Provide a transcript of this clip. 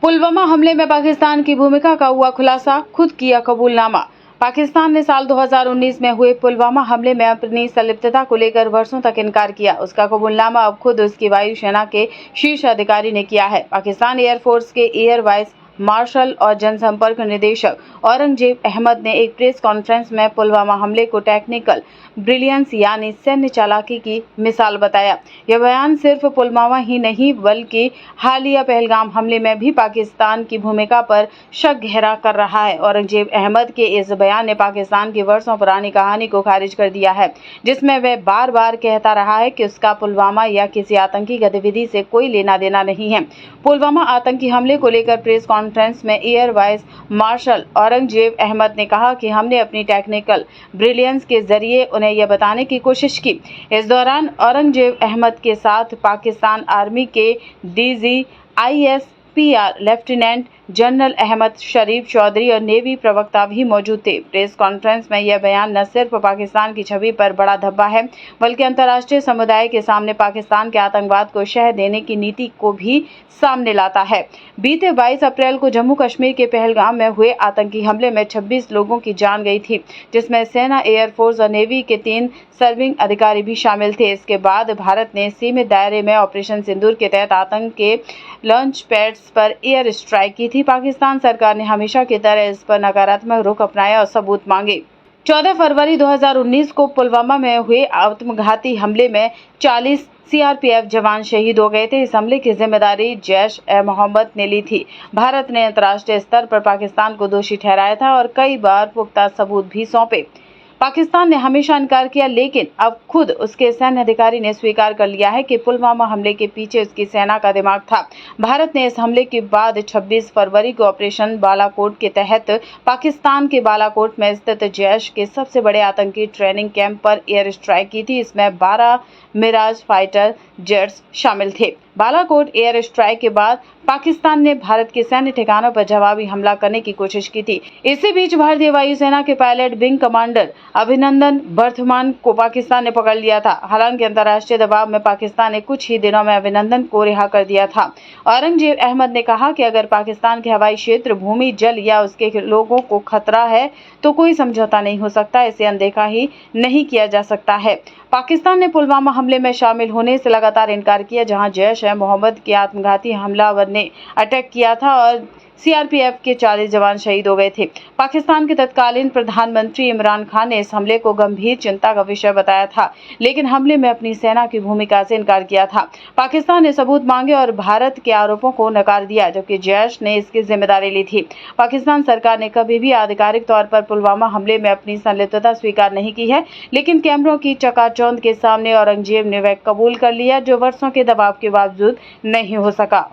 पुलवामा हमले में पाकिस्तान की भूमिका का हुआ खुलासा, खुद किया कबूलनामा। पाकिस्तान ने साल 2019 में हुए पुलवामा हमले में अपनी संलिप्तता को लेकर वर्षों तक इनकार किया। उसका कबूलनामा अब खुद उसकी वायुसेना के शीर्ष अधिकारी ने किया है। पाकिस्तान एयरफोर्स के एयर वाइस मार्शल और जनसंपर्क निदेशक औरंगजेब अहमद ने एक प्रेस कॉन्फ्रेंस में पुलवामा हमले को टेक्निकल ब्रिलियंस यानी सैन्य चालाकी की मिसाल बताया। यह बयान सिर्फ पुलवामा ही नहीं बल्कि हालिया पहलगाम हमले में भी पाकिस्तान की भूमिका पर शक गहरा कर रहा है। औरंगजेब अहमद के इस बयान ने पाकिस्तान की वर्षों पुरानी कहानी को खारिज कर दिया है, जिसमें वह बार बार कहता रहा है कि उसका पुलवामा या किसी आतंकी गतिविधि से कोई लेना देना नहीं है। पुलवामा आतंकी हमले को लेकर प्रेस कॉन्फ्रेंस में air vice marshal Aurangzeb Ahmed ने कहा कि हमने अपनी टेक्निकल ब्रिलियंस के जरिए उन्हें यह बताने की कोशिश की। इस दौरान औरंगजेब अहमद के साथ पाकिस्तान आर्मी के DG ISPR lieutenant general Ahmad Sharif Chaudhry और नेवी प्रवक्ता भी मौजूद थे। प्रेस कॉन्फ्रेंस में यह बयान न सिर्फ पाकिस्तान की छवि पर बड़ा धब्बा है, बल्कि अंतर्राष्ट्रीय समुदाय के सामने पाकिस्तान के आतंकवाद को शह देने की नीति को भी सामने लाता है। बीते 22 अप्रैल को जम्मू कश्मीर के पहलगाम में हुए आतंकी हमले में 26 लोगों की जान गई थी, जिसमें सेना, एयरफोर्स और नेवी के 3 सर्विंग अधिकारी भी शामिल थे। इसके बाद भारत ने सीमित दायरे में ऑपरेशन सिंदूर के तहत आतंक के लॉन्च पैड्स पर एयर स्ट्राइक की थी। पाकिस्तान सरकार ने हमेशा की तरह इस पर नकारात्मक रुख अपनाया और सबूत मांगे। 14 फरवरी 2019 को पुलवामा में हुए आत्मघाती हमले में 40 CRPF जवान शहीद हो गए थे। इस हमले की जिम्मेदारी जैश-ए-मोहम्मद ने ली थी। भारत ने अंतर्राष्ट्रीय स्तर पर पाकिस्तान को दोषी ठहराया था और कई बार पुख्ता सबूत भी सौंपे। पाकिस्तान ने हमेशा इनकार किया, लेकिन अब खुद उसके सैन्य अधिकारी ने स्वीकार कर लिया है कि पुलवामा हमले के पीछे उसकी सेना का दिमाग था। भारत ने इस हमले के बाद 26 फरवरी को ऑपरेशन बालाकोट के तहत पाकिस्तान के बालाकोट में स्थित जैश के सबसे बड़े आतंकी ट्रेनिंग कैंप पर एयर स्ट्राइक की थी। इसमें 12 मिराज फाइटर जेट्स शामिल थे। बालाकोट एयर स्ट्राइक के बाद पाकिस्तान ने भारत के सैन्य ठिकानों पर जवाबी हमला करने की कोशिश की थी। इसी बीच भारतीय वायुसेना के pilot wing commander Abhinandan Varthaman को पाकिस्तान ने पकड़ लिया था। हालांकि अंतर्राष्ट्रीय दबाव में पाकिस्तान ने कुछ ही दिनों में अभिनंदन को रिहा कर दिया था। औरंगजेब अहमद ने कहा कि अगर पाकिस्तान के हवाई क्षेत्र, भूमि, जल या उसके लोगों को खतरा है तो कोई समझौता नहीं हो सकता, इसे अनदेखा ही नहीं किया जा सकता है। पाकिस्तान ने पुलवामा हमले में शामिल होने से लगातार इनकार किया, जहां जैश-ए-मोहम्मद के आत्मघाती हमलावर ने अटैक किया था और CRPF के 40 जवान शहीद हो गए थे। पाकिस्तान के तत्कालीन प्रधानमंत्री इमरान खान ने इस हमले को गंभीर चिंता का विषय बताया था, लेकिन हमले में अपनी सेना की भूमिका से इनकार किया था। पाकिस्तान ने सबूत मांगे और भारत के आरोपों को नकार दिया, जबकि जैश ने इसकी जिम्मेदारी ली थी। पाकिस्तान सरकार ने कभी भी आधिकारिक तौर पर पुलवामा हमले में अपनी संलिप्तता स्वीकार नहीं की है, लेकिन कैमरों की चकाचौंध के सामने औरंगजेब ने वह कबूल कर लिया जो वर्षों के दबाव के बावजूद नहीं हो सका।